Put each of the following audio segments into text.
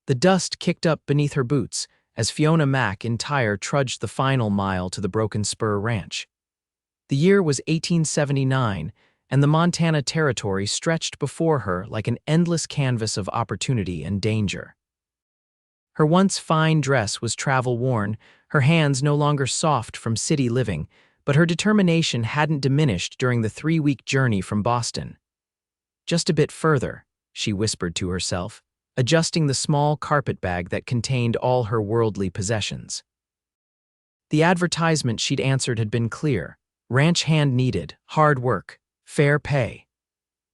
The dust kicked up beneath her boots as Fiona MacIntyre trudged the final mile to the Broken Spur Ranch. The year was 1879, and the Montana Territory stretched before her like an endless canvas of opportunity and danger. Her once fine dress was travel-worn, her hands no longer soft from city living, but her determination hadn't diminished during the 3-week journey from Boston. Just a bit further, she whispered to herself, adjusting the small carpet bag that contained all her worldly possessions. The advertisement she'd answered had been clear: ranch hand needed, hard work, fair pay.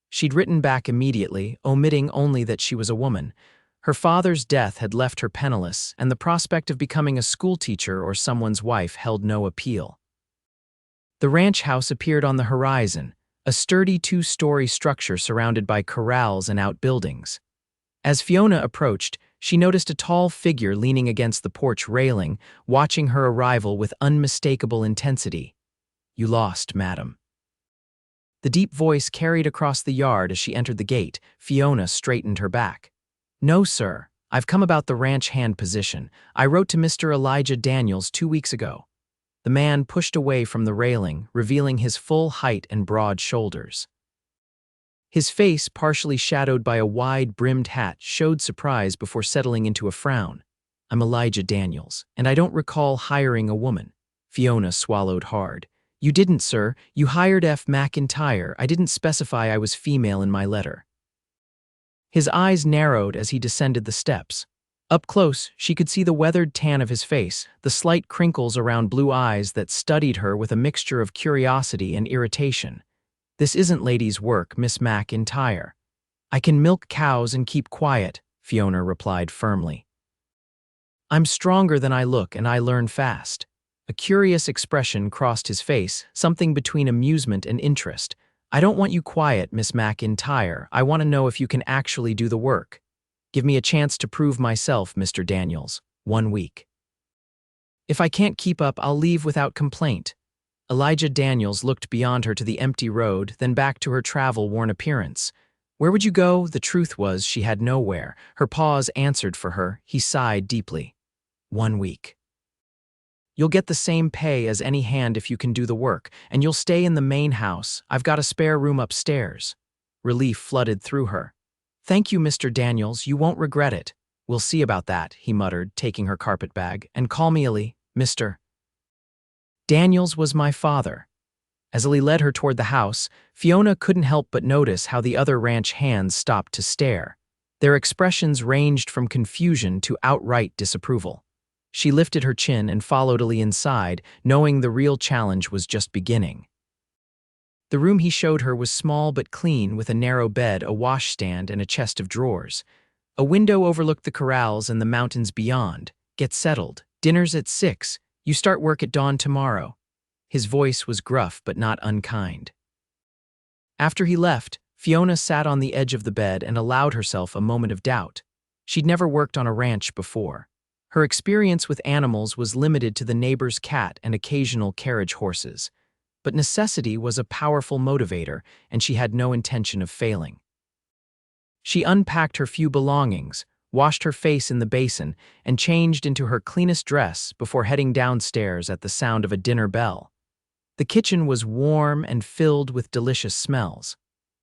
She'd written back immediately, omitting only that she was a woman. Her father's death had left her penniless, and the prospect of becoming a schoolteacher or someone's wife held no appeal. The ranch house appeared on the horizon, a sturdy 2-story structure surrounded by corrals and outbuildings. As Fiona approached, she noticed a tall figure leaning against the porch railing, watching her arrival with unmistakable intensity. "You lost, madam." The deep voice carried across the yard as she entered the gate. Fiona straightened her back. "No, sir. I've come about the ranch hand position. I wrote to Mr. Elijah Daniels 2 weeks ago." The man pushed away from the railing, revealing his full height and broad shoulders. His face, partially shadowed by a wide-brimmed hat, showed surprise before settling into a frown. "I'm Elijah Daniels, and I don't recall hiring a woman." Fiona swallowed hard. "You didn't, sir. You hired F. MacIntyre. I didn't specify I was female in my letter." His eyes narrowed as he descended the steps. Up close, she could see the weathered tan of his face, the slight crinkles around blue eyes that studied her with a mixture of curiosity and irritation. "This isn't ladies' work, Miss MacIntyre." "I can milk cows and keep quiet," Fiona replied firmly. "I'm stronger than I look, and I learn fast." A curious expression crossed his face, something between amusement and interest. "I don't want you quiet, Miss MacIntyre. I want to know if you can actually do the work. Give me a chance to prove myself, Mr. Daniels. 1 week. If I can't keep up, I'll leave without complaint." Elijah Daniels looked beyond her to the empty road, then back to her travel-worn appearance. "Where would you go?" The truth was, she had nowhere. Her pause answered for her. He sighed deeply. 1 week. "You'll get the same pay as any hand if you can do the work, and you'll stay in the main house. I've got a spare room upstairs." Relief flooded through her. "Thank you, Mr. Daniels. You won't regret it." "We'll see about that," he muttered, taking her carpet bag. "And call me Eli, Mr. Daniels was my father." As Eli led her toward the house, Fiona couldn't help but notice how the other ranch hands stopped to stare. Their expressions ranged from confusion to outright disapproval. She lifted her chin and followed Eli inside, knowing the real challenge was just beginning. The room he showed her was small but clean, with a narrow bed, a washstand, and a chest of drawers. A window overlooked the corrals and the mountains beyond. "Get settled. Dinner's at 6. You start work at dawn tomorrow." His voice was gruff but not unkind. After he left, Fiona sat on the edge of the bed and allowed herself a moment of doubt. She'd never worked on a ranch before. Her experience with animals was limited to the neighbor's cat and occasional carriage horses. But necessity was a powerful motivator, and she had no intention of failing. She unpacked her few belongings, washed her face in the basin, and changed into her cleanest dress before heading downstairs at the sound of a dinner bell. The kitchen was warm and filled with delicious smells.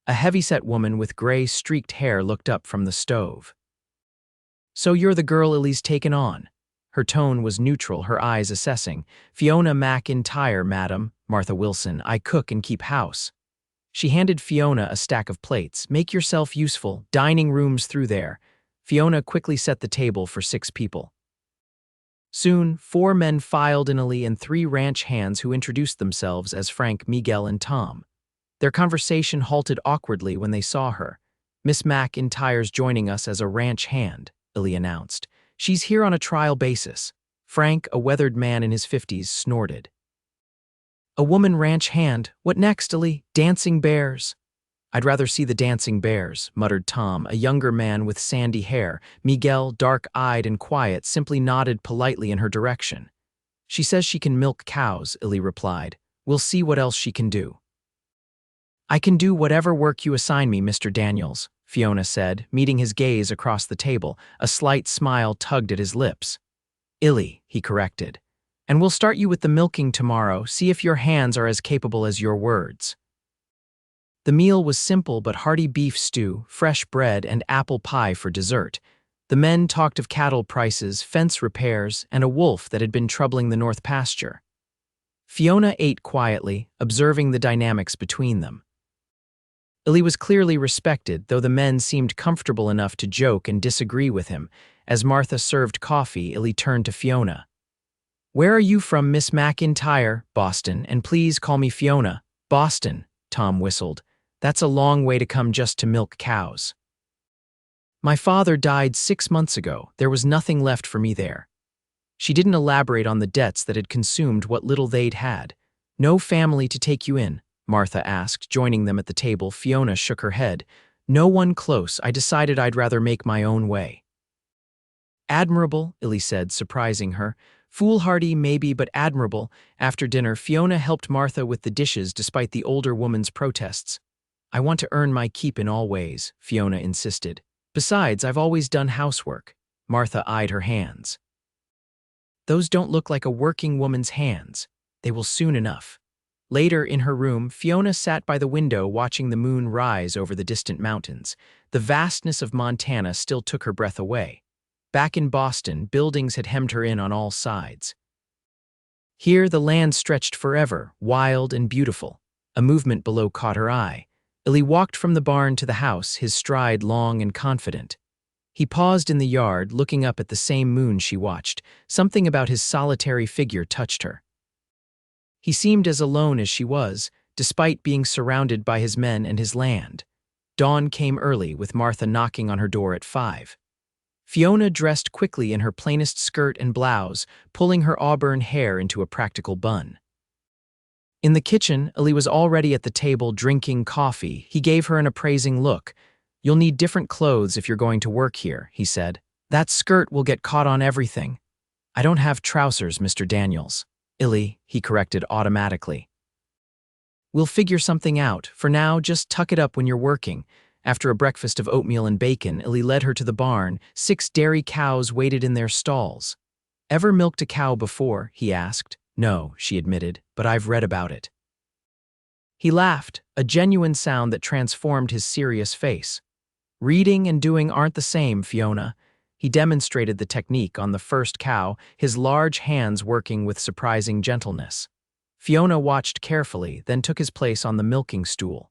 A heavyset woman with gray streaked hair looked up from the stove. "So you're the girl Eli's taken on?" Her tone was neutral, her eyes assessing. "Fiona MacIntyre, madam. Martha Wilson. I cook and keep house." She handed Fiona a stack of plates. "Make yourself useful. Dining room's through there." Fiona quickly set the table for 6 people. Soon, 4 men filed in Eli and 3 ranch hands who introduced themselves as Frank, Miguel, and Tom. Their conversation halted awkwardly when they saw her. "Miss MacIntyre's joining us as a ranch hand," Eli announced. "She's here on a trial basis." Frank, a weathered man in his 50s, snorted. "A woman ranch hand? What next, Eli? Dancing bears?" "I'd rather see the dancing bears," muttered Tom, a younger man with sandy hair. Miguel, dark-eyed and quiet, simply nodded politely in her direction. "She says she can milk cows," Eli replied. "We'll see what else she can do." I can do whatever work you assign me, Mr. Daniels, Fiona said, meeting his gaze across the table. A slight smile tugged at his lips. Eli, he corrected. And we'll start you with the milking tomorrow, see if your hands are as capable as your words. The meal was simple but hearty: beef stew, fresh bread, and apple pie for dessert. The men talked of cattle prices, fence repairs, and a wolf that had been troubling the north pasture. Fiona ate quietly, observing the dynamics between them. Eli was clearly respected, though the men seemed comfortable enough to joke and disagree with him. As Martha served coffee, Eli turned to Fiona. "Where are you from, Miss MacIntyre?" "Boston, and please call me Fiona." "Boston," Tom whistled. "That's a long way to come just to milk cows." "My father died 6 months ago. There was nothing left for me there." She didn't elaborate on the debts that had consumed what little they'd had. "No family to take you in?" Martha asked, joining them at the table. Fiona shook her head. "No one close. I decided I'd rather make my own way." "Admirable," Eli said, surprising her. "Foolhardy, maybe, but admirable." After dinner, Fiona helped Martha with the dishes despite the older woman's protests. "I want to earn my keep in all ways," Fiona insisted. "Besides, I've always done housework." Martha eyed her hands. "Those don't look like a working woman's hands. They will soon enough." Later, in her room, Fiona sat by the window watching the moon rise over the distant mountains. The vastness of Montana still took her breath away. Back in Boston, buildings had hemmed her in on all sides. Here, the land stretched forever, wild and beautiful. A movement below caught her eye. Eli walked from the barn to the house, his stride long and confident. He paused in the yard, looking up at the same moon she watched. Something about his solitary figure touched her. He seemed as alone as she was, despite being surrounded by his men and his land. Dawn came early, with Martha knocking on her door at 5. Fiona dressed quickly in her plainest skirt and blouse, pulling her auburn hair into a practical bun. In the kitchen, Eli was already at the table drinking coffee. He gave her an appraising look. "You'll need different clothes if you're going to work here," he said. "That skirt will get caught on everything." "I don't have trousers, Mr. Daniels." "Eli," he corrected automatically. "We'll figure something out. For now, just tuck it up when you're working." After a breakfast of oatmeal and bacon, Eli led her to the barn. 6 dairy cows waited in their stalls. "Ever milked a cow before?" he asked. "No," she admitted, "but I've read about it." He laughed, a genuine sound that transformed his serious face. "Reading and doing aren't the same, Fiona." He demonstrated the technique on the first cow, his large hands working with surprising gentleness. Fiona watched carefully, then took his place on the milking stool.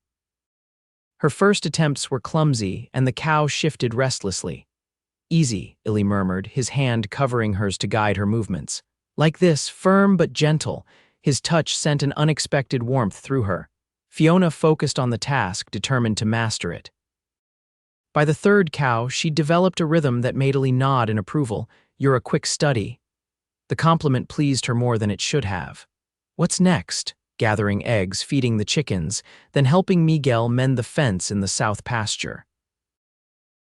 Her first attempts were clumsy, and the cow shifted restlessly. "Easy," Eli murmured, his hand covering hers to guide her movements. "Like this, firm but gentle." His touch sent an unexpected warmth through her. Fiona focused on the task, determined to master it. By the third cow, she developed a rhythm that made Eli nod in approval. "You're a quick study." The compliment pleased her more than it should have. "What's next?" "Gathering eggs, feeding the chickens, then helping Miguel mend the fence in the south pasture."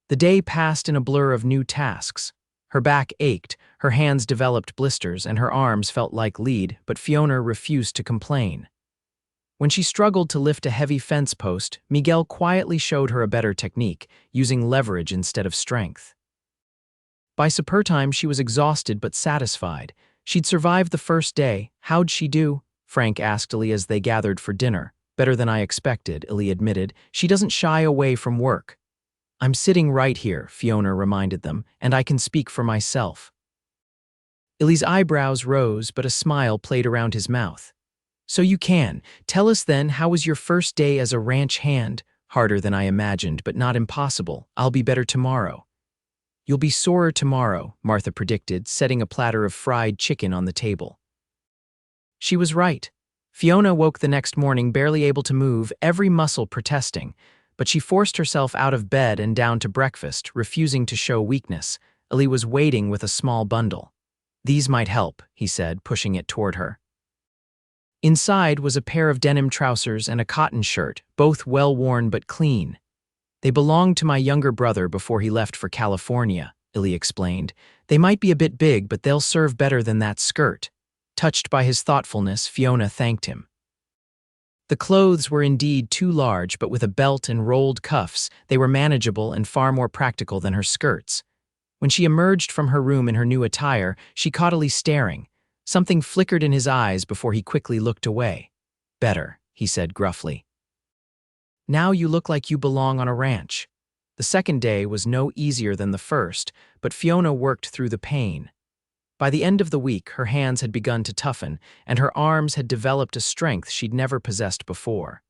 The day passed in a blur of new tasks. Her back ached, her hands developed blisters, and her arms felt like lead, but Fiona refused to complain. When she struggled to lift a heavy fence post, Miguel quietly showed her a better technique, using leverage instead of strength. By supper time, she was exhausted but satisfied. She'd survived the first day. "How'd she do?" Frank asked Eli as they gathered for dinner. "Better than I expected," Eli admitted. "She doesn't shy away from work." "I'm sitting right here," Fiona reminded them, "and I can speak for myself." Eli's eyebrows rose, but a smile played around his mouth. "So you can. Tell us then, how was your first day as a ranch hand?" "Harder than I imagined, but not impossible. I'll be better tomorrow." "You'll be sorer tomorrow," Martha predicted, setting a platter of fried chicken on the table. She was right. Fiona woke the next morning barely able to move, every muscle protesting, but she forced herself out of bed and down to breakfast, refusing to show weakness. Eli was waiting with a small bundle. "These might help," he said, pushing it toward her. Inside was a pair of denim trousers and a cotton shirt, both well-worn but clean. "They belonged to my younger brother before he left for California," Eli explained. "They might be a bit big, but they'll serve better than that skirt." Touched by his thoughtfulness, Fiona thanked him. The clothes were indeed too large, but with a belt and rolled cuffs, they were manageable and far more practical than her skirts. When she emerged from her room in her new attire, she caught Eli staring. Something flickered in his eyes before he quickly looked away. "Better," he said gruffly. "Now you look like you belong on a ranch." The second day was no easier than the first, but Fiona worked through the pain. By the end of the week, her hands had begun to toughen, and her arms had developed a strength she'd never possessed before.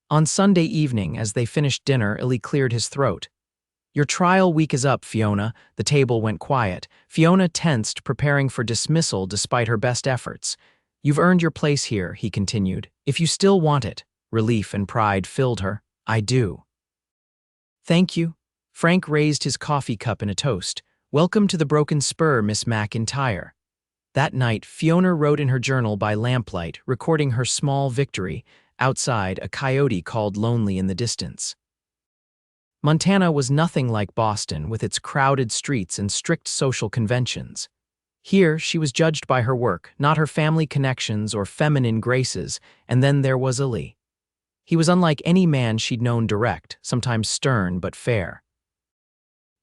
On Sunday evening, as they finished dinner, Eli cleared his throat. "Your trial week is up, Fiona." The table went quiet. Fiona tensed, preparing for dismissal despite her best efforts. "You've earned your place here," he continued. "If you still want it." Relief and pride filled her. "I do." "Thank you." Frank raised his coffee cup in a toast. "Welcome to the Broken Spur, Miss MacIntyre." That night, Fiona wrote in her journal by lamplight, recording her small victory. Outside, a coyote called lonely in the distance. Montana was nothing like Boston, with its crowded streets and strict social conventions. Here, she was judged by her work, not her family connections or feminine graces, and then there was Eli. He was unlike any man she'd known, direct, sometimes stern but fair.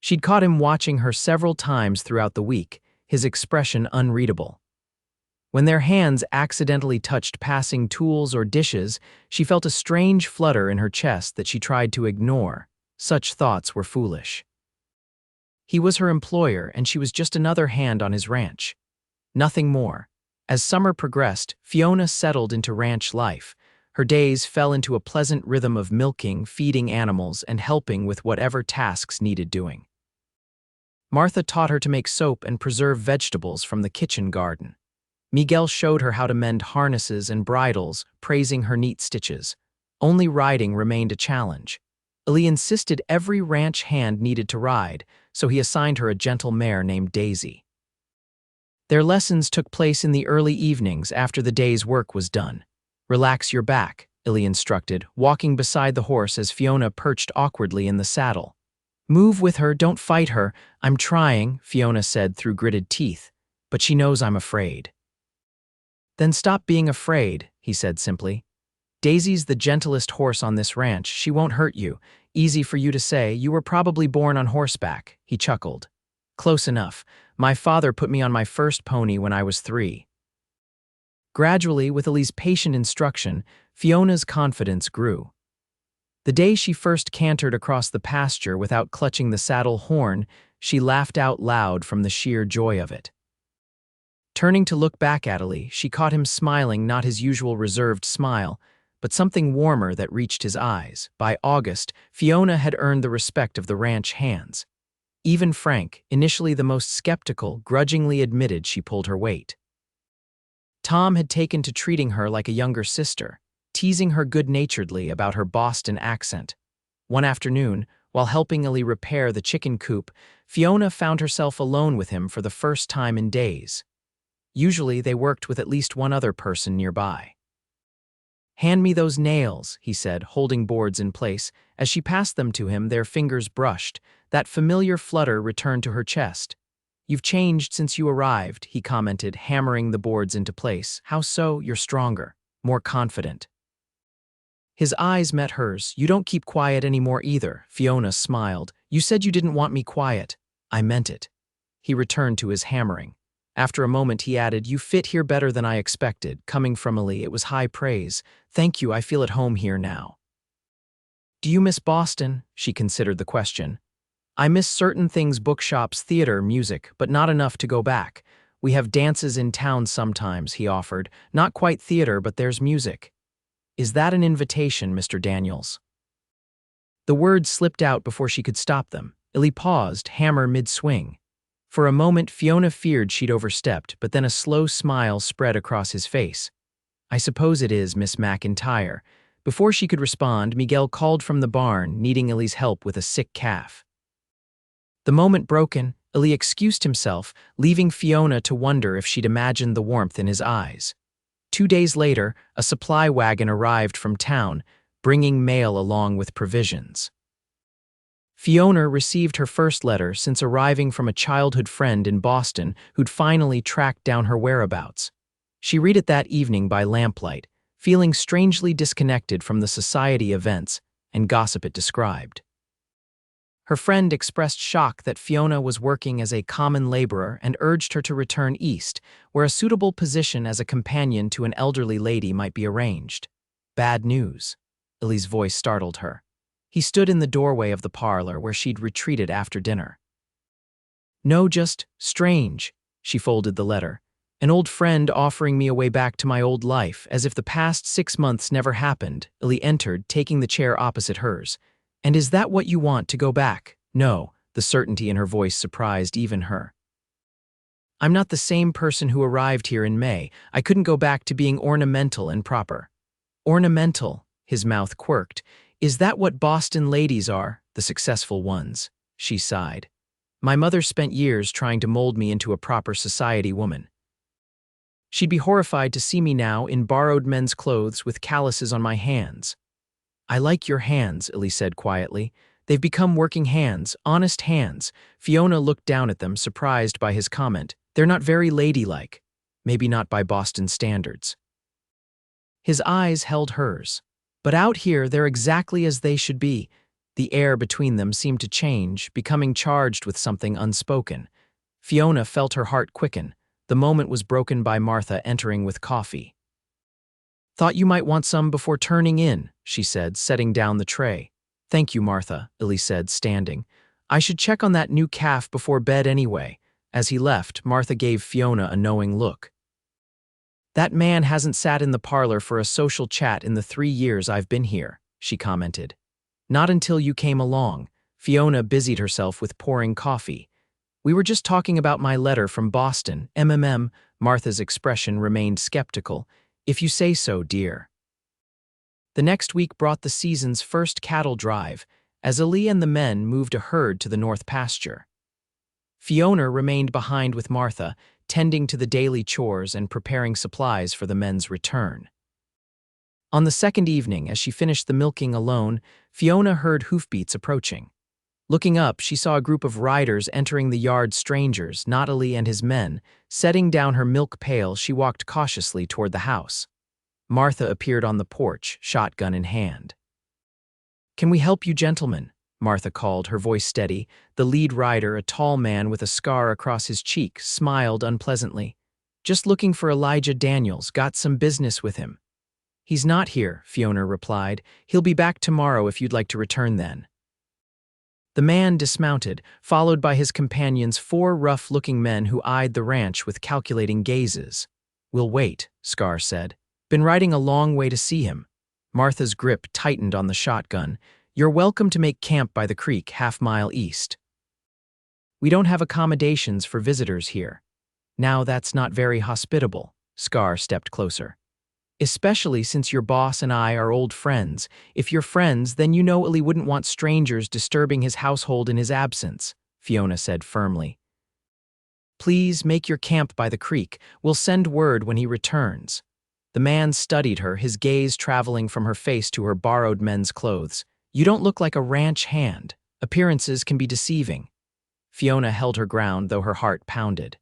She'd caught him watching her several times throughout the week, his expression unreadable. When their hands accidentally touched passing tools or dishes, she felt a strange flutter in her chest that she tried to ignore. Such thoughts were foolish. He was her employer, and she was just another hand on his ranch. Nothing more. As summer progressed, Fiona settled into ranch life. Her days fell into a pleasant rhythm of milking, feeding animals, and helping with whatever tasks needed doing. Martha taught her to make soap and preserve vegetables from the kitchen garden. Miguel showed her how to mend harnesses and bridles, praising her neat stitches. Only riding remained a challenge. Eli insisted every ranch hand needed to ride, so he assigned her a gentle mare named Daisy. Their lessons took place in the early evenings after the day's work was done. "Relax your back," Eli instructed, walking beside the horse as Fiona perched awkwardly in the saddle. "Move with her, don't fight her." "I'm trying," Fiona said through gritted teeth, "but she knows I'm afraid." "Then stop being afraid," he said simply. "Daisy's the gentlest horse on this ranch. She won't hurt you." "Easy for you to say. You were probably born on horseback," he chuckled. "Close enough. My father put me on my first pony when I was 3. Gradually, with Eli's patient instruction, Fiona's confidence grew. The day she first cantered across the pasture without clutching the saddle horn, she laughed out loud from the sheer joy of it. Turning to look back at Eli, she caught him smiling, not his usual reserved smile, but something warmer that reached his eyes. By August, Fiona had earned the respect of the ranch hands. Even Frank, initially the most skeptical, grudgingly admitted she pulled her weight. Tom had taken to treating her like a younger sister, teasing her good-naturedly about her Boston accent. One afternoon, while helping Eli repair the chicken coop, Fiona found herself alone with him for the first time in days. Usually, they worked with at least one other person nearby. "Hand me those nails," he said, holding boards in place. As she passed them to him, their fingers brushed. That familiar flutter returned to her chest. "You've changed since you arrived," he commented, hammering the boards into place. "How so?" "You're stronger, more confident." His eyes met hers. "You don't keep quiet anymore either," Fiona smiled. "You said you didn't want me quiet." "I meant it." He returned to his hammering. After a moment, he added, "You fit here better than I expected." Coming from Eli, it was high praise. "Thank you, I feel at home here now." "Do you miss Boston?" She considered the question. "I miss certain things, bookshops, theater, music, but not enough to go back. We have dances in town sometimes," he offered. "Not quite theater, but there's music." "Is that an invitation, Mr. Daniels?" The words slipped out before she could stop them. Eli paused, hammer mid-swing. For a moment, Fiona feared she'd overstepped, but then a slow smile spread across his face. "I suppose it is, Miss MacIntyre." Before she could respond, Miguel called from the barn, needing Eli's help with a sick calf. The moment broken, Eli excused himself, leaving Fiona to wonder if she'd imagined the warmth in his eyes. 2 days later, a supply wagon arrived from town, bringing mail along with provisions. Fiona received her first letter since arriving from a childhood friend in Boston who'd finally tracked down her whereabouts. She read it that evening by lamplight, feeling strangely disconnected from the society events and gossip it described. Her friend expressed shock that Fiona was working as a common laborer and urged her to return east, where a suitable position as a companion to an elderly lady might be arranged. Bad news. Eli's voice startled her. He stood in the doorway of the parlor where she'd retreated after dinner. No, just strange. She folded the letter. An old friend offering me a way back to my old life, as if the past 6 months never happened. Eli entered, taking the chair opposite hers. And is that what you want, to go back? No, the certainty in her voice surprised even her. I'm not the same person who arrived here in May. I couldn't go back to being ornamental and proper. Ornamental, his mouth quirked. Is that what Boston ladies are, the successful ones? She sighed. My mother spent years trying to mold me into a proper society woman. She'd be horrified to see me now in borrowed men's clothes with calluses on my hands. I like your hands, Eli said quietly. They've become working hands, honest hands. Fiona looked down at them, surprised by his comment. They're not very ladylike. Maybe not by Boston standards. His eyes held hers. But out here, they're exactly as they should be. The air between them seemed to change, becoming charged with something unspoken. Fiona felt her heart quicken. The moment was broken by Martha entering with coffee. Thought you might want some before turning in, she said, setting down the tray. Thank you, Martha, Eli said, standing. I should check on that new calf before bed anyway. As he left, Martha gave Fiona a knowing look. That man hasn't sat in the parlor for a social chat in the 3 years I've been here, she commented. Not until you came along. Fiona busied herself with pouring coffee. We were just talking about my letter from Boston. Martha's expression remained skeptical. If you say so, dear. The next week brought the season's first cattle drive, as Eli and the men moved a herd to the north pasture. Fiona remained behind with Martha, tending to the daily chores and preparing supplies for the men's return. On the second evening, as she finished the milking alone, Fiona heard hoofbeats approaching. Looking up, she saw a group of riders entering the yard. Strangers, not Eli and his men. Setting down her milk pail, she walked cautiously toward the house. Martha appeared on the porch, shotgun in hand. Can we help you, gentlemen? Martha called, her voice steady. The lead rider, a tall man with a scar across his cheek, smiled unpleasantly. Just looking for Eli Daniels, got some business with him. He's not here, Fiona replied. He'll be back tomorrow if you'd like to return then. The man dismounted, followed by his companions, 4 rough-looking men who eyed the ranch with calculating gazes. We'll wait, Scar said. Been riding a long way to see him. Martha's grip tightened on the shotgun. You're welcome to make camp by the creek, half-mile east. We don't have accommodations for visitors here. Now that's not very hospitable. Scar stepped closer. Especially since your boss and I are old friends. If you're friends, then you know Eli wouldn't want strangers disturbing his household in his absence, Fiona said firmly. Please make your camp by the creek. We'll send word when he returns. The man studied her, his gaze traveling from her face to her borrowed men's clothes. You don't look like a ranch hand. Appearances can be deceiving. Fiona held her ground, though her heart pounded.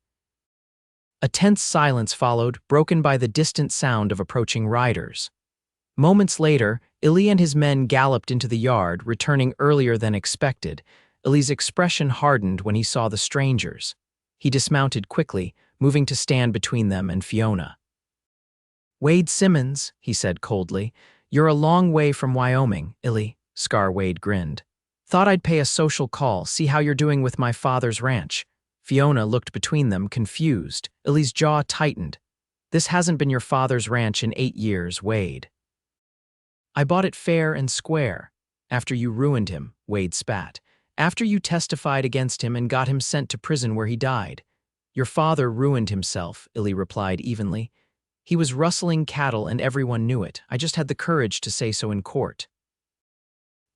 A tense silence followed, broken by the distant sound of approaching riders. Moments later, Eli and his men galloped into the yard, returning earlier than expected. Eli's expression hardened when he saw the strangers. He dismounted quickly, moving to stand between them and Fiona. Wade Simmons, he said coldly. You're a long way from Wyoming, Eli. Scar Wade grinned. Thought I'd pay a social call, see how you're doing with my father's ranch. Fiona looked between them, confused. Eli's jaw tightened. This hasn't been your father's ranch in 8 years, Wade. I bought it fair and square. After you ruined him, Wade spat. After you testified against him and got him sent to prison where he died. Your father ruined himself, Eli replied evenly. He was rustling cattle and everyone knew it. I just had the courage to say so in court.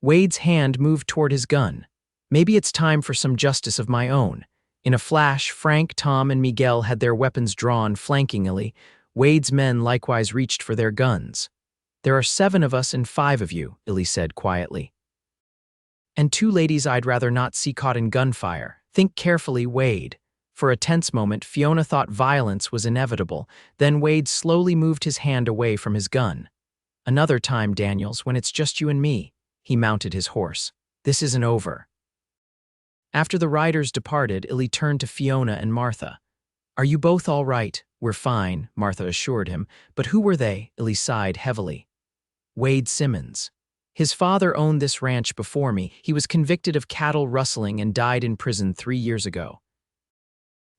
Wade's hand moved toward his gun. Maybe it's time for some justice of my own. In a flash, Frank, Tom, and Miguel had their weapons drawn, flanking Eli. Wade's men likewise reached for their guns. There are 7 of us and 5 of you, Eli said quietly. And 2 ladies I'd rather not see caught in gunfire. Think carefully, Wade. For a tense moment, Fiona thought violence was inevitable. Then Wade slowly moved his hand away from his gun. Another time, Daniels, when it's just you and me. He mounted his horse. This isn't over. After the riders departed, Eli turned to Fiona and Martha. Are you both all right? We're fine, Martha assured him. But who were they? Eli sighed heavily. Wade Simmons. His father owned this ranch before me. He was convicted of cattle rustling and died in prison 3 years ago.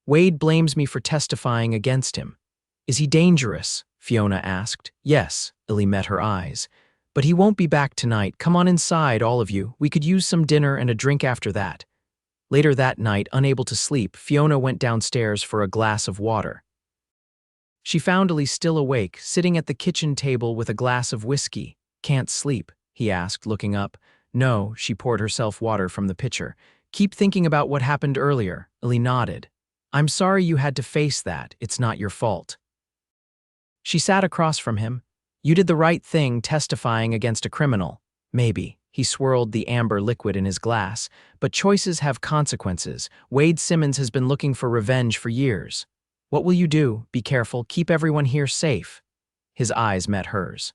Wade blames me for testifying against him. Is he dangerous? Fiona asked. Yes, Eli met her eyes. But he won't be back tonight. Come on inside, all of you. We could use some dinner and a drink after that. Later that night, unable to sleep, Fiona went downstairs for a glass of water. She found Eli still awake, sitting at the kitchen table with a glass of whiskey. Can't sleep? He asked, looking up. No, she poured herself water from the pitcher. Keep thinking about what happened earlier. Eli nodded. I'm sorry you had to face that. It's not your fault. She sat across from him. You did the right thing testifying against a criminal. Maybe. He swirled the amber liquid in his glass. But choices have consequences. Wade Simmons has been looking for revenge for years. What will you do? Be careful. Keep everyone here safe. His eyes met hers.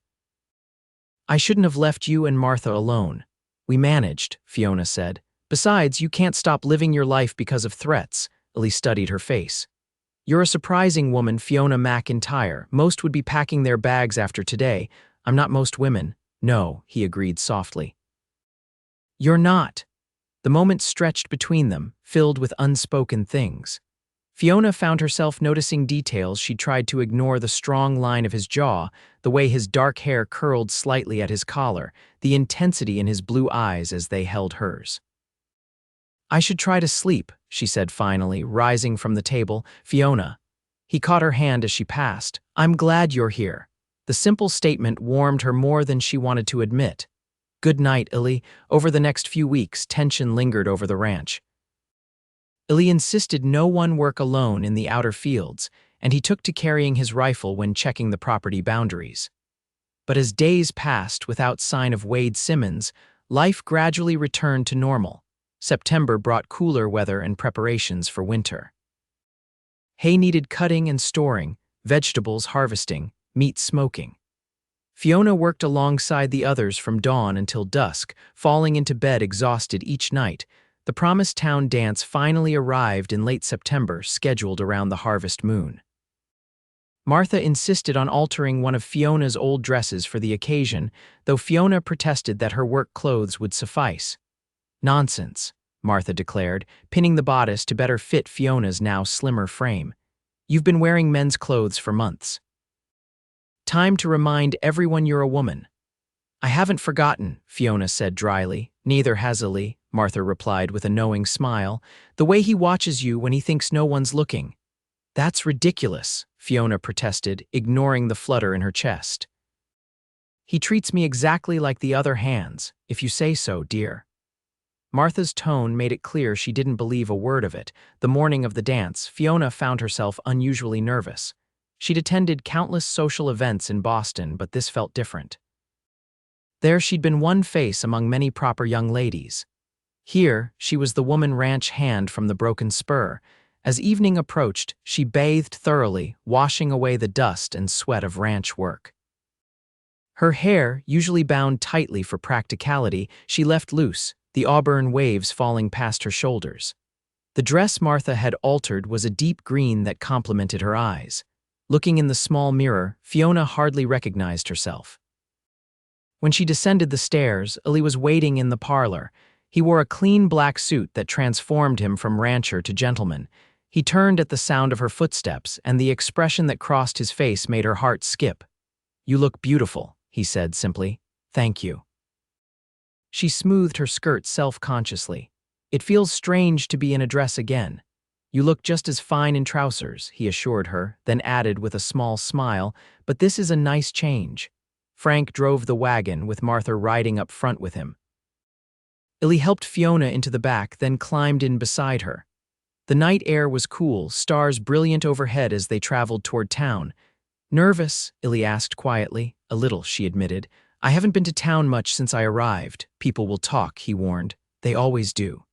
I shouldn't have left you and Martha alone. We managed, Fiona said. Besides, you can't stop living your life because of threats. Eli studied her face. You're a surprising woman, Fiona MacIntyre. Most would be packing their bags after today. I'm not most women. No, he agreed softly. You're not. The moment stretched between them, filled with unspoken things. Fiona found herself noticing details she'd tried to ignore: the strong line of his jaw, the way his dark hair curled slightly at his collar, the intensity in his blue eyes as they held hers. I should try to sleep, she said finally, rising from the table. Fiona. He caught her hand as she passed. I'm glad you're here. The simple statement warmed her more than she wanted to admit. Good night, Eli. Over the next few weeks, tension lingered over the ranch. Eli insisted no one work alone in the outer fields, and he took to carrying his rifle when checking the property boundaries. But as days passed without sign of Wade Simmons, life gradually returned to normal. September brought cooler weather and preparations for winter. Hay needed cutting and storing, vegetables harvesting, meat smoking. Fiona worked alongside the others from dawn until dusk, falling into bed exhausted each night. The promised town dance finally arrived in late September, scheduled around the harvest moon. Martha insisted on altering one of Fiona's old dresses for the occasion, though Fiona protested that her work clothes would suffice. Nonsense, Martha declared, pinning the bodice to better fit Fiona's now slimmer frame. You've been wearing men's clothes for months. Time to remind everyone you're a woman. I haven't forgotten, Fiona said dryly. Neither has Eli, Martha replied with a knowing smile. The way he watches you when he thinks no one's looking. That's ridiculous, Fiona protested, ignoring the flutter in her chest. He treats me exactly like the other hands, if you say so, dear. Martha's tone made it clear she didn't believe a word of it. The morning of the dance, Fiona found herself unusually nervous. She'd attended countless social events in Boston, but this felt different. There she'd been one face among many proper young ladies. Here, she was the woman ranch hand from the Broken Spur. As evening approached, she bathed thoroughly, washing away the dust and sweat of ranch work. Her hair, usually bound tightly for practicality, she left loose, the auburn waves falling past her shoulders. The dress Martha had altered was a deep green that complemented her eyes. Looking in the small mirror, Fiona hardly recognized herself. When she descended the stairs, Eli was waiting in the parlor. He wore a clean black suit that transformed him from rancher to gentleman. He turned at the sound of her footsteps, and the expression that crossed his face made her heart skip. You look beautiful, he said simply. Thank you. She smoothed her skirt self-consciously. It feels strange to be in a dress again. You look just as fine in trousers, he assured her, then added with a small smile, but this is a nice change. Frank drove the wagon, with Martha riding up front with him. Eli helped Fiona into the back, then climbed in beside her. The night air was cool, stars brilliant overhead as they traveled toward town. Nervous? Eli asked quietly. A little, she admitted. I haven't been to town much since I arrived. People will talk, he warned. They always do.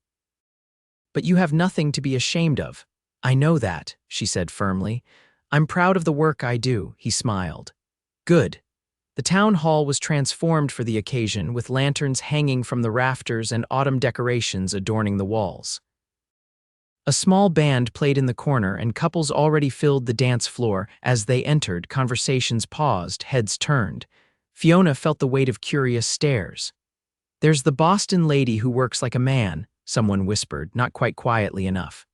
But you have nothing to be ashamed of. I know that, she said firmly. I'm proud of the work I do, he smiled. Good. The town hall was transformed for the occasion, with lanterns hanging from the rafters and autumn decorations adorning the walls. A small band played in the corner, and couples already filled the dance floor. As they entered, conversations paused, heads turned. Fiona felt the weight of curious stares. "There's the Boston lady who works like a man," someone whispered, not quite quietly enough.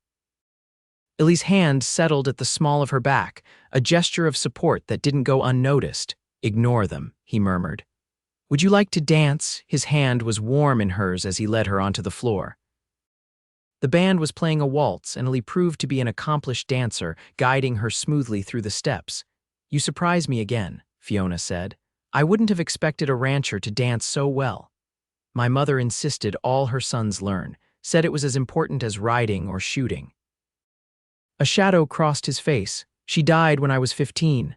Ellie's hand settled at the small of her back, a gesture of support that didn't go unnoticed. "Ignore them," he murmured. "Would you like to dance?" His hand was warm in hers as he led her onto the floor. The band was playing a waltz, and Ellie proved to be an accomplished dancer, guiding her smoothly through the steps. "You surprise me again," Fiona said. "I wouldn't have expected a rancher to dance so well. My mother insisted all her sons learn, said it was as important as riding or shooting." A shadow crossed his face. "She died when I was 15.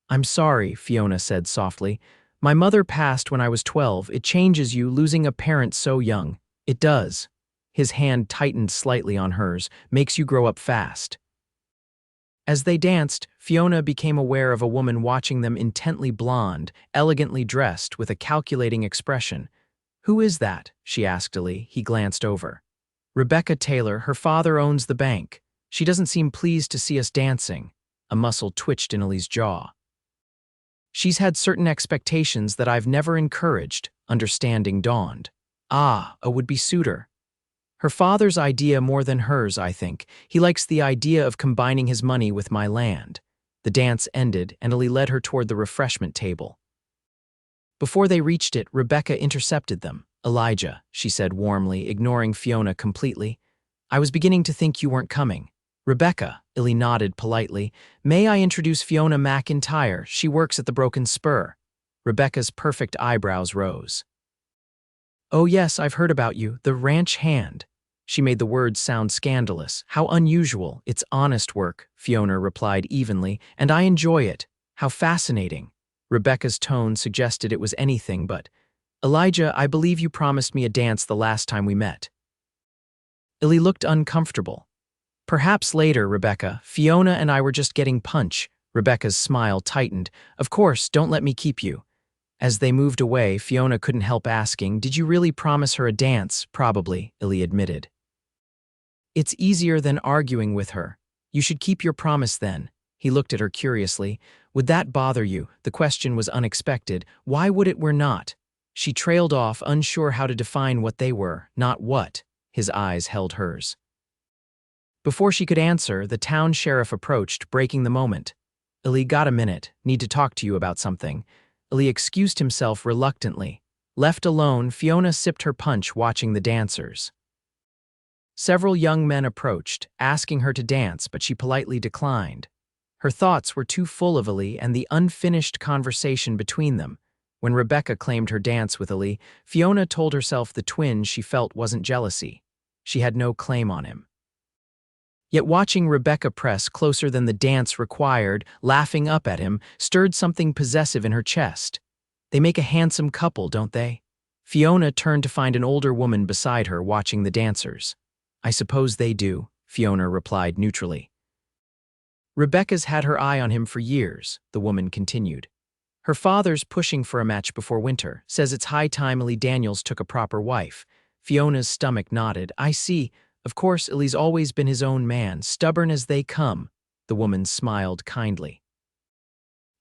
"I'm sorry," Fiona said softly. "My mother passed when I was 12. It changes you, losing a parent so young." "It does." His hand tightened slightly on hers, "makes you grow up fast." As they danced, Fiona became aware of a woman watching them, intently blonde, elegantly dressed, with a calculating expression. "Who is that?" she asked Ellie. He glanced over. "Rebecca Taylor. Her father owns the bank. She doesn't seem pleased to see us dancing." A muscle twitched in Ellie's jaw. "She's had certain expectations that I've never encouraged," understanding dawned. "Ah, a would-be suitor. Her father's idea more than hers, I think. He likes the idea of combining his money with my land." The dance ended, and Ellie led her toward the refreshment table. Before they reached it, Rebecca intercepted them. "Elijah," she said warmly, ignoring Fiona completely. "I was beginning to think you weren't coming." "Rebecca," Ellie nodded politely. "May I introduce Fiona MacIntyre? She works at the Broken Spur." Rebecca's perfect eyebrows rose. "Oh yes, I've heard about you, the ranch hand." She made the words sound scandalous. "How unusual. It's honest work," Fiona replied evenly, "and I enjoy it. How fascinating." Rebecca's tone suggested it was anything but. "Elijah, I believe you promised me a dance the last time we met." Ellie looked uncomfortable. "Perhaps later, Rebecca. Fiona and I were just getting punch." Rebecca's smile tightened. "Of course, don't let me keep you." As they moved away, Fiona couldn't help asking, "Did you really promise her a dance?" "Probably," Ellie admitted. "It's easier than arguing with her. You should keep your promise then." He looked at her curiously. "Would that bother you?" The question was unexpected. "Why would it we're not?" She trailed off, unsure how to define what they were, not what. His eyes held hers. Before she could answer, the town sheriff approached, breaking the moment. "Ellie, got a minute. Need to talk to you about something." Ellie excused himself reluctantly. Left alone, Fiona sipped her punch, watching the dancers. Several young men approached, asking her to dance, but she politely declined. Her thoughts were too full of Ellie and the unfinished conversation between them. When Rebecca claimed her dance with Ellie, Fiona told herself the twinge she felt wasn't jealousy. She had no claim on him. Yet watching Rebecca press closer than the dance required, laughing up at him, stirred something possessive in her chest. They make a handsome couple, don't they? Fiona turned to find an older woman beside her watching the dancers. "I suppose they do," Fiona replied neutrally. "Rebecca's had her eye on him for years," the woman continued. "Her father's pushing for a match before winter, says it's high time Eli Daniels took a proper wife." Fiona's stomach nodded. "I see. Of course, Eli's always been his own man, stubborn as they come." The woman smiled kindly.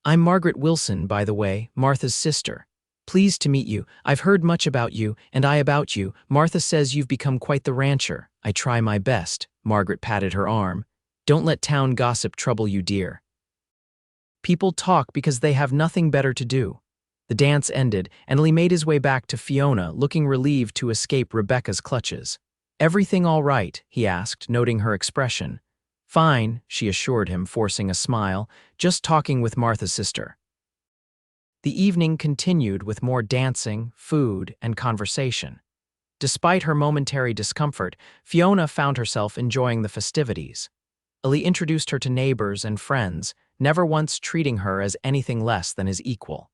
"I'm Margaret Wilson, by the way, Martha's sister. Pleased to meet you. I've heard much about you, and I about you. Martha says you've become quite the rancher." "I try my best." Margaret patted her arm. "Don't let town gossip trouble you, dear. People talk because they have nothing better to do." The dance ended, and Eli made his way back to Fiona, looking relieved to escape Rebecca's clutches. "Everything all right?" he asked, noting her expression. "Fine," she assured him, forcing a smile. "Just talking with Martha's sister." The evening continued with more dancing, food, and conversation. Despite her momentary discomfort, Fiona found herself enjoying the festivities. Eli introduced her to neighbors and friends, never once treating her as anything less than his equal.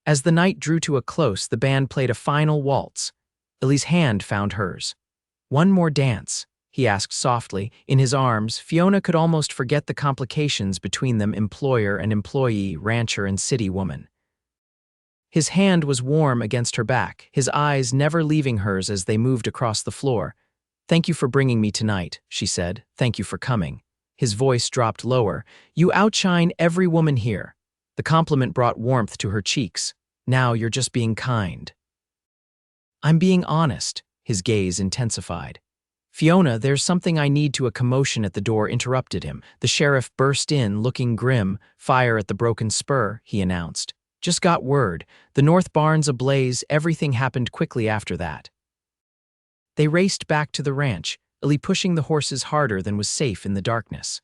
As the night drew to a close, the band played a final waltz. Eli's hand found hers. "One more dance?" he asked softly. In his arms, Fiona could almost forget the complications between them, employer and employee, rancher and city woman. His hand was warm against her back, his eyes never leaving hers as they moved across the floor. "Thank you for bringing me tonight," she said. "Thank you for coming." His voice dropped lower. "You outshine every woman here." The compliment brought warmth to her cheeks. "Now you're just being kind." "I'm being honest." His gaze intensified. "Fiona, there's something I need to." A commotion at the door interrupted him. The sheriff burst in, looking grim. "Fire at the Broken Spur," he announced. "Just got word. The north barn's ablaze." Everything happened quickly after that. They raced back to the ranch, Eli pushing the horses harder than was safe in the darkness.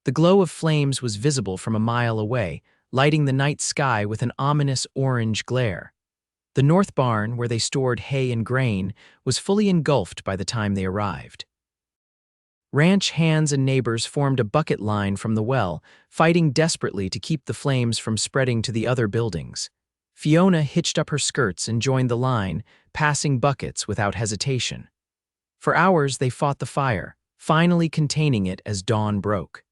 The glow of flames was visible from a mile away, lighting the night sky with an ominous orange glare. The north barn, where they stored hay and grain, was fully engulfed by the time they arrived. Ranch hands and neighbors formed a bucket line from the well, fighting desperately to keep the flames from spreading to the other buildings. Fiona hitched up her skirts and joined the line, passing buckets without hesitation. For hours they fought the fire, finally containing it as dawn broke.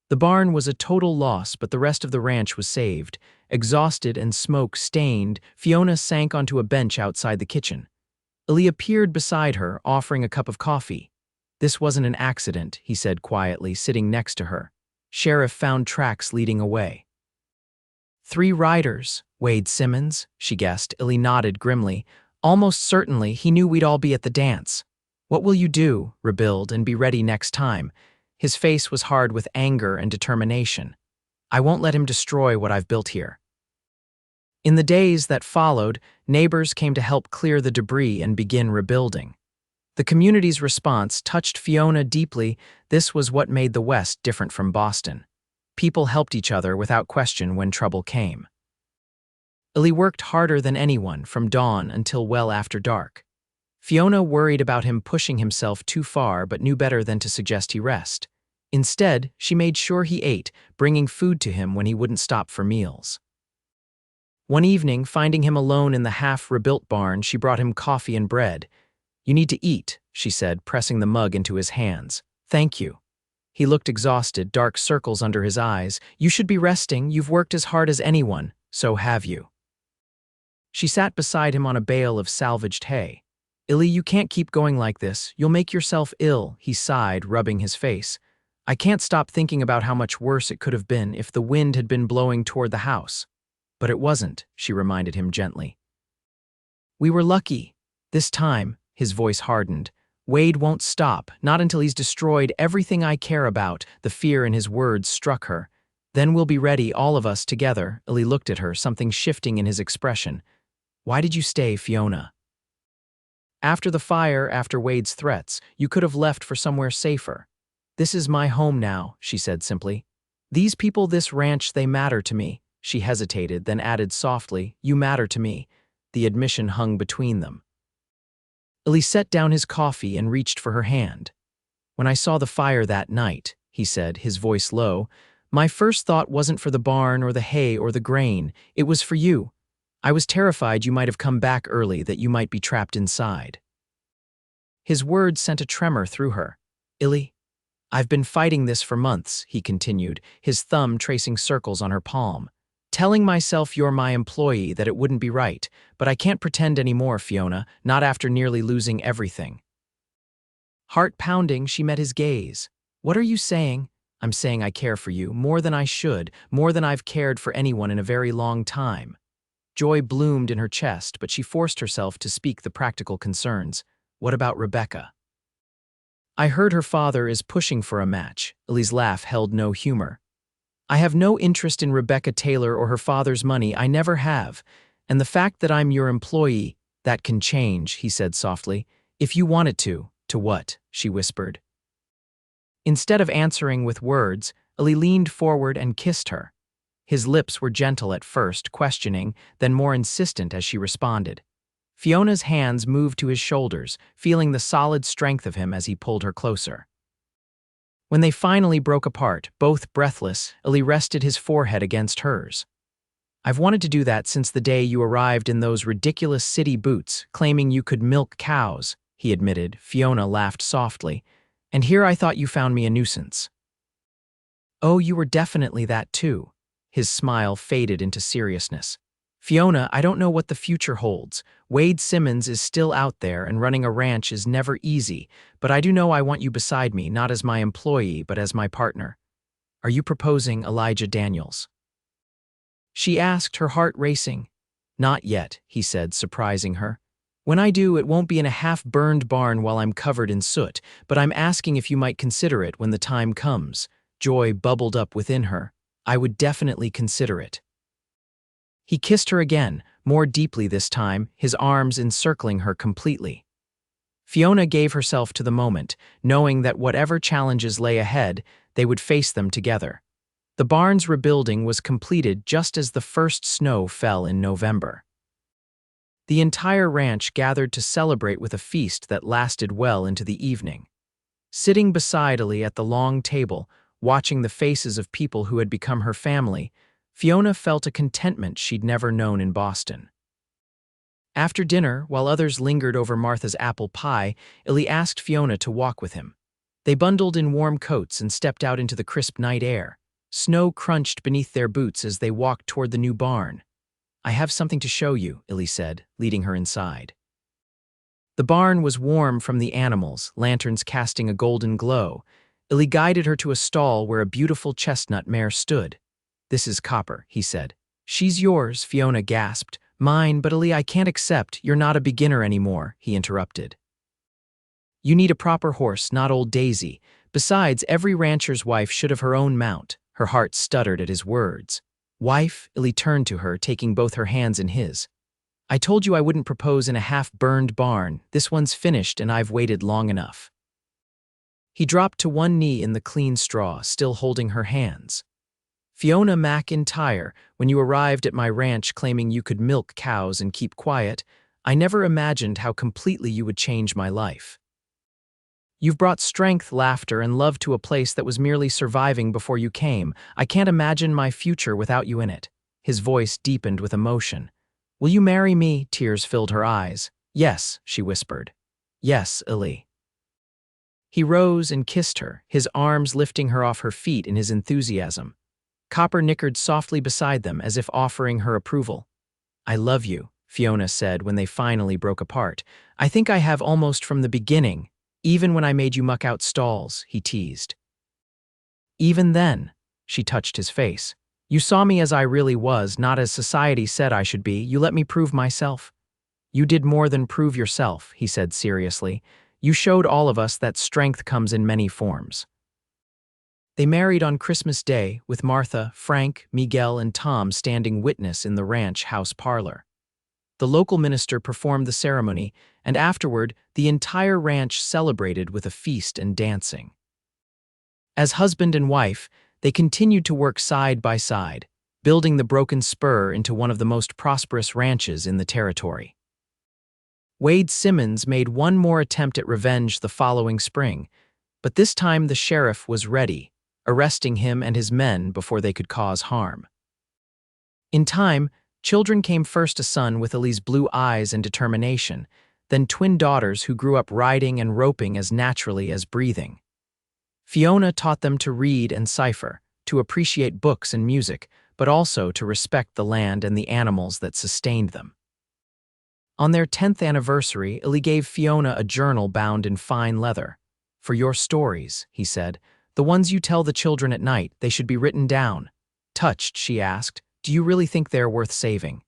The barn was a total loss, but the rest of the ranch was saved. Exhausted and smoke-stained, Fiona sank onto a bench outside the kitchen. Eli appeared beside her, offering a cup of coffee. "This wasn't an accident," he said quietly, sitting next to her. "Sheriff found tracks leading away." "3 riders, Wade Simmons," she guessed. Eli nodded grimly. "Almost certainly he knew we'd all be at the dance." "What will you do?" "Rebuild and be ready next time." His face was hard with anger and determination. "I won't let him destroy what I've built here." In the days that followed, neighbors came to help clear the debris and begin rebuilding. The community's response touched Fiona deeply. This was what made the West different from Boston. People helped each other without question when trouble came. Eli worked harder than anyone from dawn until well after dark. Fiona worried about him pushing himself too far but knew better than to suggest he rest. Instead, she made sure he ate, bringing food to him when he wouldn't stop for meals. One evening, finding him alone in the half-rebuilt barn, she brought him coffee and bread. "You need to eat," she said, pressing the mug into his hands. "Thank you." He looked exhausted, dark circles under his eyes. "You should be resting. You've worked as hard as anyone. So have you." She sat beside him on a bale of salvaged hay. "Eli, you can't keep going like this. You'll make yourself ill," he sighed, rubbing his face. "I can't stop thinking about how much worse it could have been if the wind had been blowing toward the house." "But it wasn't," she reminded him gently. "We were lucky. This time," his voice hardened. "Wade won't stop, not until he's destroyed everything I care about." The fear in his words struck her. "Then we'll be ready, all of us together." Eli looked at her, something shifting in his expression. "Why did you stay, Fiona?" "After the fire, after Wade's threats, you could have left for somewhere safer." "This is my home now," she said simply. "These people, this ranch, they matter to me." She hesitated, then added softly, "You matter to me." The admission hung between them. Eli set down his coffee and reached for her hand. "When I saw the fire that night," he said, his voice low, "my first thought wasn't for the barn or the hay or the grain. It was for you. I was terrified you might have come back early, that you might be trapped inside." His words sent a tremor through her. "Eli, I've been fighting this for months," he continued, his thumb tracing circles on her palm. "Telling myself you're my employee, that it wouldn't be right, but I can't pretend anymore, Fiona, not after nearly losing everything." Heart pounding, she met his gaze. "What are you saying?" "I'm saying I care for you, more than I should, more than I've cared for anyone in a very long time." Joy bloomed in her chest, but she forced herself to speak the practical concerns. "What about Rebecca?" "I heard her father is pushing for a match." Eli's laugh held no humor. "I have no interest in Rebecca Taylor or her father's money. I never have. And the fact that I'm your employee, that can change," he said softly. "If you want it to." "To what?" she whispered. Instead of answering with words, Eli leaned forward and kissed her. His lips were gentle at first, questioning, then more insistent as she responded. Fiona's hands moved to his shoulders, feeling the solid strength of him as he pulled her closer. When they finally broke apart, both breathless, Eli rested his forehead against hers. "I've wanted to do that since the day you arrived in those ridiculous city boots, claiming you could milk cows," he admitted. Fiona laughed softly. "And here I thought you found me a nuisance." "Oh, you were definitely that too." His smile faded into seriousness. Fiona, I don't know what the future holds. Wade Simmons is still out there, and running a ranch is never easy, but I do know I want you beside me, not as my employee, but as my partner. Are you proposing, Elijah Daniels? She asked, her heart racing. Not yet, he said, surprising her. When I do, it won't be in a half-burned barn while I'm covered in soot, but I'm asking if you might consider it when the time comes. Joy bubbled up within her. I would definitely consider it. He kissed her again, more deeply this time, his arms encircling her completely. Fiona gave herself to the moment, knowing that whatever challenges lay ahead, they would face them together. The barn's rebuilding was completed just as the first snow fell in November. The entire ranch gathered to celebrate with a feast that lasted well into the evening. Sitting beside Eli at the long table, watching the faces of people who had become her family, Fiona felt a contentment she'd never known in Boston. After dinner, while others lingered over Martha's apple pie, Eli asked Fiona to walk with him. They bundled in warm coats and stepped out into the crisp night air. Snow crunched beneath their boots as they walked toward the new barn. I have something to show you, Eli said, leading her inside. The barn was warm from the animals, lanterns casting a golden glow. Eli guided her to a stall where a beautiful chestnut mare stood. This is Copper, he said. She's yours, Fiona gasped. Mine, but Eli, I can't accept. You're not a beginner anymore, he interrupted. You need a proper horse, not old Daisy. Besides, every rancher's wife should have her own mount. Her heart stuttered at his words. Wife, Eli turned to her, taking both her hands in his. I told you I wouldn't propose in a half-burned barn. This one's finished and I've waited long enough. He dropped to one knee in the clean straw, still holding her hands. Fiona MacIntyre, when you arrived at my ranch claiming you could milk cows and keep quiet, I never imagined how completely you would change my life. You've brought strength, laughter, and love to a place that was merely surviving before you came. I can't imagine my future without you in it. His voice deepened with emotion. Will you marry me? Tears filled her eyes. Yes, she whispered. Yes, Eli. He rose and kissed her, his arms lifting her off her feet in his enthusiasm. Copper nickered softly beside them as if offering her approval. I love you, Fiona said when they finally broke apart. I think I have almost from the beginning. Even when I made you muck out stalls, he teased. Even then, she touched his face. You saw me as I really was, not as society said I should be. You let me prove myself. You did more than prove yourself, he said seriously. You showed all of us that strength comes in many forms. They married on Christmas Day, with Martha, Frank, Miguel, and Tom standing witness in the ranch house parlor. The local minister performed the ceremony, and afterward, the entire ranch celebrated with a feast and dancing. As husband and wife, they continued to work side by side, building the Broken Spur into one of the most prosperous ranches in the territory. Wade Simmons made one more attempt at revenge the following spring, but this time the sheriff was ready, arresting him and his men before they could cause harm. In time, children came first: a son with Eli's blue eyes and determination, then twin daughters who grew up riding and roping as naturally as breathing. Fiona taught them to read and cipher, to appreciate books and music, but also to respect the land and the animals that sustained them. On their 10th anniversary, Eli gave Fiona a journal bound in fine leather. For your stories, he said, the ones you tell the children at night, they should be written down. Touched, she asked, do you really think they're worth saving?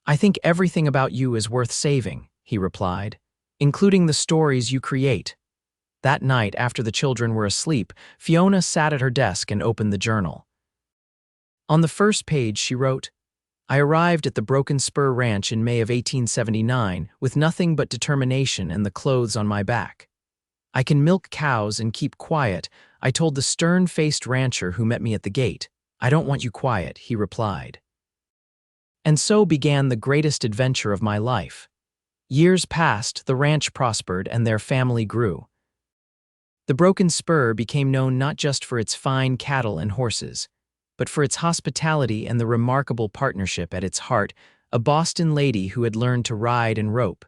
I think everything about you is worth saving, he replied, including the stories you create. That night, after the children were asleep, Fiona sat at her desk and opened the journal. On the first page, she wrote, I arrived at the Broken Spur Ranch in May of 1879 with nothing but determination and the clothes on my back. I can milk cows and keep quiet, I told the stern-faced rancher who met me at the gate. I don't want you quiet, he replied. And so began the greatest adventure of my life. Years passed, the ranch prospered, and their family grew. The Broken Spur became known not just for its fine cattle and horses, but for its hospitality and the remarkable partnership at its heart, a Boston lady who had learned to ride and rope,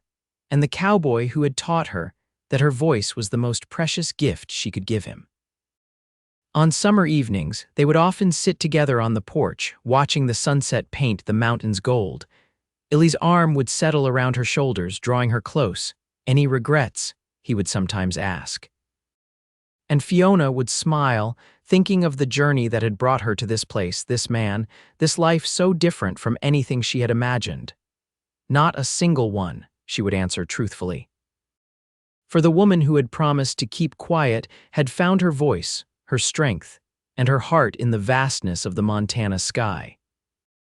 and the cowboy who had taught her that her voice was the most precious gift she could give him. On summer evenings, they would often sit together on the porch, watching the sunset paint the mountains gold. Illy's arm would settle around her shoulders, drawing her close. "Any regrets?" he would sometimes ask. And Fiona would smile, thinking of the journey that had brought her to this place, this man, this life so different from anything she had imagined. "Not a single one," she would answer truthfully. For the woman who had promised to keep quiet had found her voice, her strength, and her heart in the vastness of the Montana sky.